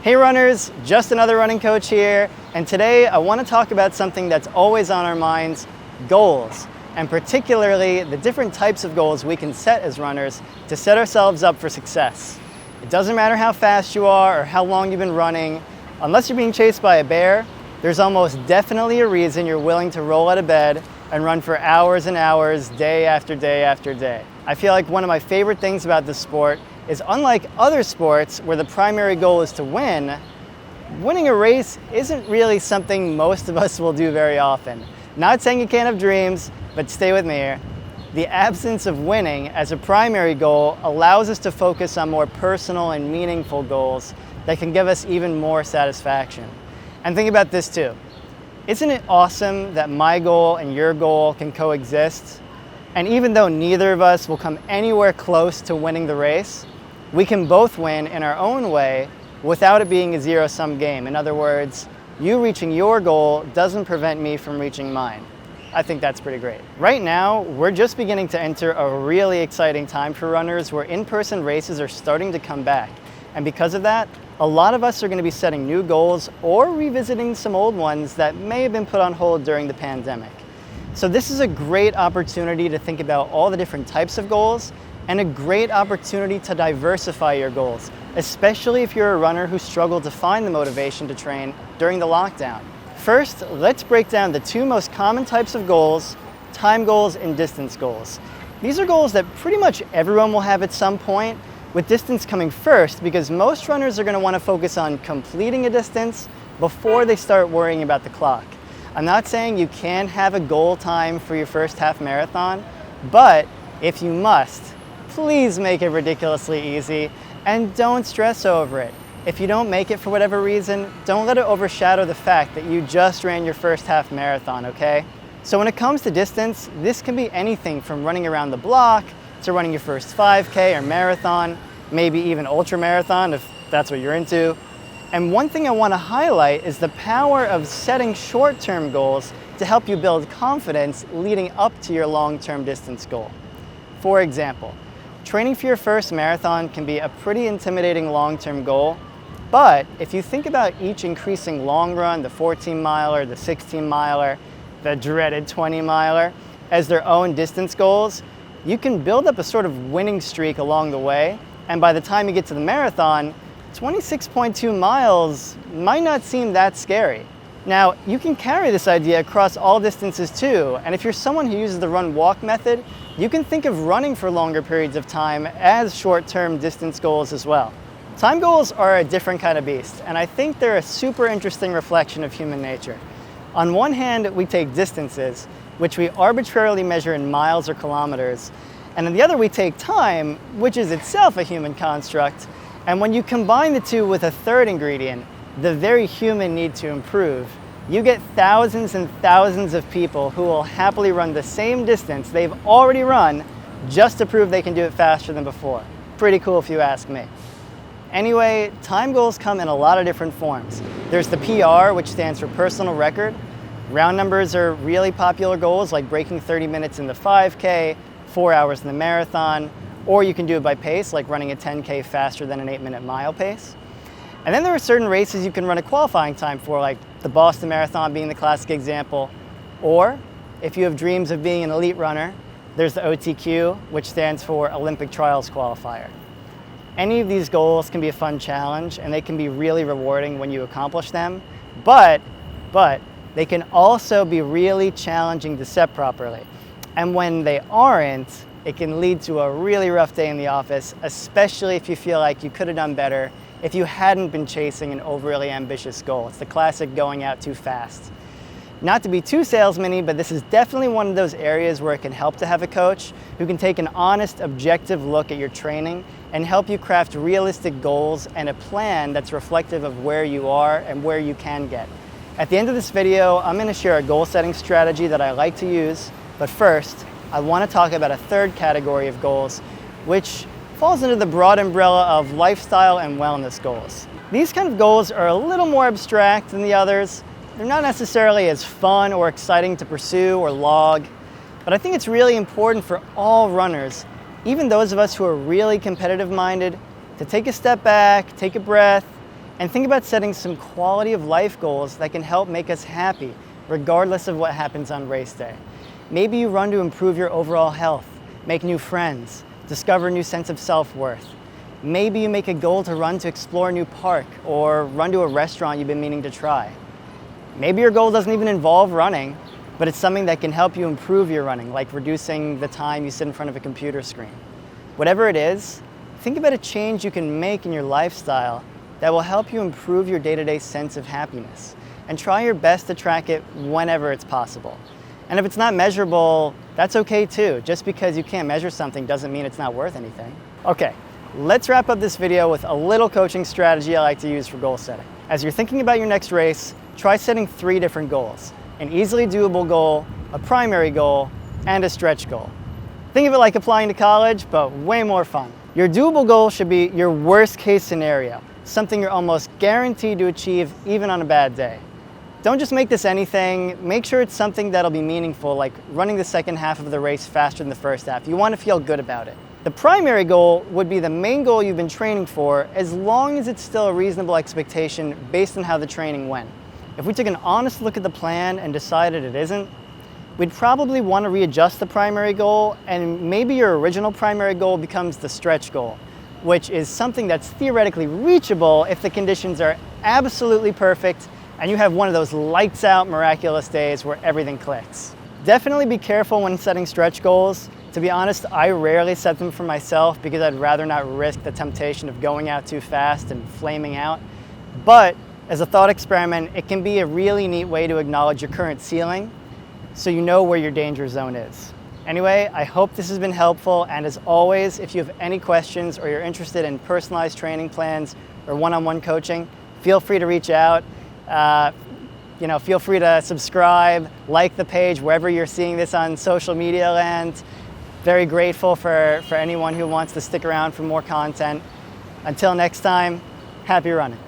Hey runners, just another running coach here, and today I want to talk about something that's always on our minds, goals, and particularly the different types of goals we can set as runners to set ourselves up for success. It doesn't matter how fast you are or how long you've been running, unless you're being chased by a bear, there's almost definitely a reason you're willing to roll out of bed and run for hours and hours, day after day after day. I feel like one of my favorite things about this sport is, unlike other sports where the primary goal is to win, winning a race isn't really something most of us will do very often. Not saying you can't have dreams, but stay with me here. The absence of winning as a primary goal allows us to focus on more personal and meaningful goals that can give us even more satisfaction. And think about this too. Isn't it awesome that my goal and your goal can coexist? And even though neither of us will come anywhere close to winning the race, we can both win in our own way without it being a zero-sum game. In other words, you reaching your goal doesn't prevent me from reaching mine. I think that's pretty great. Right now, we're just beginning to enter a really exciting time for runners where in-person races are starting to come back. And because of that, a lot of us are going to be setting new goals or revisiting some old ones that may have been put on hold during the pandemic. So this is a great opportunity to think about all the different types of goals and a great opportunity to diversify your goals, especially if you're a runner who struggled to find the motivation to train during the lockdown. First, let's break down the two most common types of goals, time goals and distance goals. These are goals that pretty much everyone will have at some point, with distance coming first because most runners are going to want to focus on completing a distance before they start worrying about the clock. I'm not saying you can't have a goal time for your first half marathon, but if you must, please make it ridiculously easy and don't stress over it. If you don't make it for whatever reason, don't let it overshadow the fact that you just ran your first half marathon, okay? So when it comes to distance, this can be anything from running around the block to running your first 5K or marathon, maybe even ultra marathon if that's what you're into. And one thing I want to highlight is the power of setting short-term goals to help you build confidence leading up to your long-term distance goal. For example, training for your first marathon can be a pretty intimidating long-term goal, but if you think about each increasing long run, the 14-miler, the 16-miler, the dreaded 20-miler, as their own distance goals, you can build up a sort of winning streak along the way, and by the time you get to the marathon, 26.2 miles might not seem that scary. Now, you can carry this idea across all distances too, and if you're someone who uses the run-walk method, you can think of running for longer periods of time as short-term distance goals as well. Time goals are a different kind of beast, and I think they're a super interesting reflection of human nature. On one hand, we take distances, which we arbitrarily measure in miles or kilometers, and on the other we take time, which is itself a human construct, and when you combine the two with a third ingredient, the very human need to improve, you get thousands and thousands of people who will happily run the same distance they've already run just to prove they can do it faster than before. Pretty cool if you ask me. Anyway, time goals come in a lot of different forms. There's the PR, which stands for personal record. Round numbers are really popular goals like breaking 30 minutes in the 5K, 4 hours in the marathon, or you can do it by pace like running a 10K faster than an 8-minute mile pace. And then there are certain races you can run a qualifying time for, like the Boston Marathon being the classic example. Or if you have dreams of being an elite runner, there's the OTQ, which stands for Olympic Trials Qualifier. Any of these goals can be a fun challenge and they can be really rewarding when you accomplish them, but they can also be really challenging to set properly. And when they aren't, it can lead to a really rough day in the office, especially if you feel like you could have done better if you hadn't been chasing an overly ambitious goal. It's the classic going out too fast. Not to be too salesman-y, but this is definitely one of those areas where it can help to have a coach who can take an honest, objective look at your training and help you craft realistic goals and a plan that's reflective of where you are and where you can get. At the end of this video, I'm going to share a goal-setting strategy that I like to use, but first, I want to talk about a third category of goals, which falls into the broad umbrella of lifestyle and wellness goals. These kind of goals are a little more abstract than the others. They're not necessarily as fun or exciting to pursue or log, but I think it's really important for all runners, even those of us who are really competitive minded, to take a step back, take a breath, And think about setting some quality of life goals that can help make us happy, regardless of what happens on race day. Maybe you run to improve your overall health, make new friends, discover a new sense of self-worth. Maybe you make a goal to run to explore a new park or run to a restaurant you've been meaning to try. Maybe your goal doesn't even involve running, but it's something that can help you improve your running, like reducing the time you sit in front of a computer screen. Whatever it is, think about a change you can make in your lifestyle that will help you improve your day-to-day sense of happiness, and try your best to track it whenever it's possible. And if it's not measurable, that's okay too. Just because you can't measure something doesn't mean it's not worth anything. Okay, let's wrap up this video with a little coaching strategy I like to use for goal setting. As you're thinking about your next race, try setting 3 different goals: an easily doable goal, a primary goal, and a stretch goal. Think of it like applying to college, but way more fun. Your doable goal should be your worst case scenario, something you're almost guaranteed to achieve even on a bad day. Don't just make this anything, make sure it's something that'll be meaningful, like running the second half of the race faster than the first half. You want to feel good about it. The primary goal would be the main goal you've been training for, as long as it's still a reasonable expectation based on how the training went. If we took an honest look at the plan and decided it isn't, we'd probably want to readjust the primary goal, and maybe your original primary goal becomes the stretch goal, which is something that's theoretically reachable if the conditions are absolutely perfect and you have one of those lights out miraculous days where everything clicks. Definitely be careful when setting stretch goals. To be honest, I rarely set them for myself because I'd rather not risk the temptation of going out too fast and flaming out. But as a thought experiment, it can be a really neat way to acknowledge your current ceiling so you know where your danger zone is. Anyway, I hope this has been helpful, and as always, if you have any questions or you're interested in personalized training plans or one-on-one coaching, feel free to reach out. Feel free to subscribe, like the page wherever you're seeing this on social media land. Very grateful for anyone who wants to stick around for more content. Until next time, happy running.